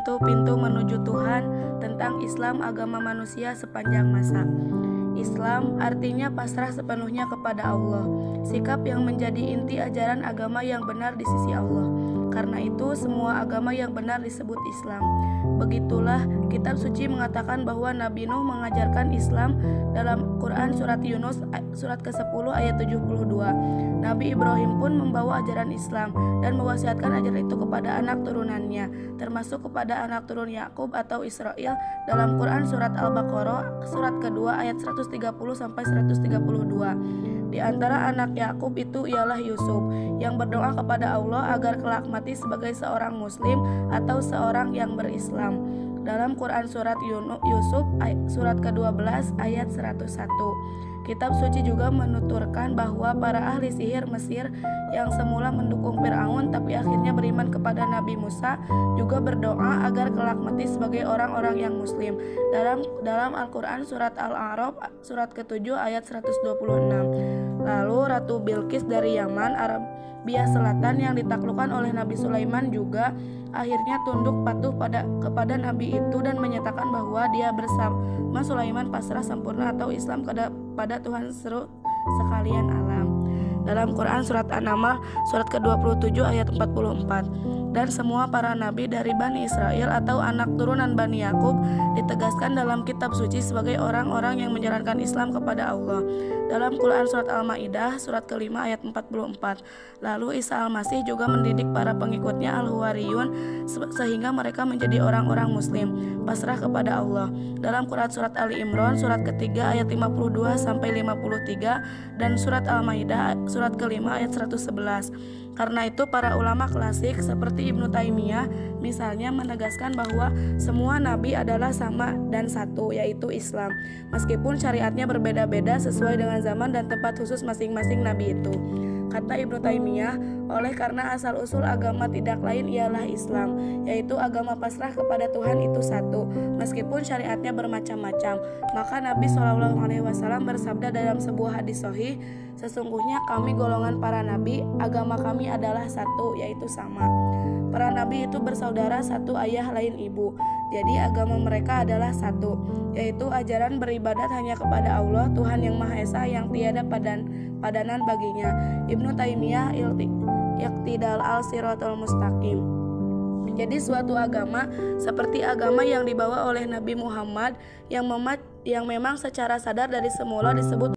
yaitu pintu menuju Tuhan, tentang Islam agama manusia sepanjang masa. Islam artinya pasrah sepenuhnya kepada Allah, sikap yang menjadi inti ajaran agama yang benar di sisi Allah. Karena itu semua agama yang benar disebut Islam. Begitulah kitab suci mengatakan bahwa Nabi Nuh mengajarkan Islam dalam Quran surat Yunus surat ke-10 ayat 72. Nabi Ibrahim pun membawa ajaran Islam dan mewasiatkan ajaran itu kepada anak turunannya, termasuk kepada anak turun Yakub atau Israel dalam Quran surat Al-Baqarah surat kedua ayat 130 sampai 132. Di antara anak Yakub itu ialah Yusuf yang berdoa kepada Allah agar kelak mati sebagai seorang muslim atau seorang yang berislam. Dalam Quran surat Yusuf surat ke-12 ayat 101. Kitab suci juga menuturkan bahwa para ahli sihir Mesir yang semula mendukung Fir'aun tapi akhirnya beriman kepada Nabi Musa juga berdoa agar kelak mati sebagai orang-orang yang muslim. Dalam Al-Quran surat Al-A'raf surat ke-7 ayat 126. Lalu Ratu Bilqis dari Yaman, Arabia Selatan yang ditaklukkan oleh Nabi Sulaiman juga akhirnya tunduk patuh kepada Nabi itu dan menyatakan bahwa dia bersama Sulaiman pasrah sempurna atau Islam pada Tuhan seru sekalian alam. Dalam Quran surat An-Naml surat ke-27 ayat 44. Dan semua para nabi dari Bani Israel atau anak turunan Bani Yakub ditegaskan dalam kitab suci sebagai orang-orang yang menjalankan Islam kepada Allah. Dalam Quran surat Al-Maidah surat ke-5 ayat 44. Lalu Isa Al-Masih juga mendidik para pengikutnya Al-Huwariyun sehingga mereka menjadi orang-orang muslim pasrah kepada Allah. Dalam Quran surat Ali Imran surat ke-3 ayat 52 sampai 53 dan surat Al-Maidah surat ke-5 ayat 111. Karena itu para ulama klasik seperti Ibnu Taimiyah misalnya menegaskan bahwa semua nabi adalah sama dan satu, yaitu Islam, meskipun syariatnya berbeda-beda sesuai dengan zaman dan tempat khusus masing-masing nabi itu. Kata Ibnu Taimiyah, oleh karena asal-usul agama tidak lain ialah Islam, yaitu agama pasrah kepada Tuhan itu satu, meskipun syariatnya bermacam-macam. Maka Nabi SAW bersabda dalam sebuah hadis sahih, sesungguhnya kami golongan para nabi, agama kami adalah satu, yaitu sama. Para nabi itu bersaudara, satu ayah lain ibu. Jadi agama mereka adalah satu, yaitu ajaran beribadat hanya kepada Allah, Tuhan yang Maha Esa yang tiada padanan baginya. Ibnu Taimiyah Iqtidal al-Siratul Mustaqim. Jadi suatu agama seperti agama yang dibawa oleh Nabi Muhammad yang memang secara sadar dari semula disebut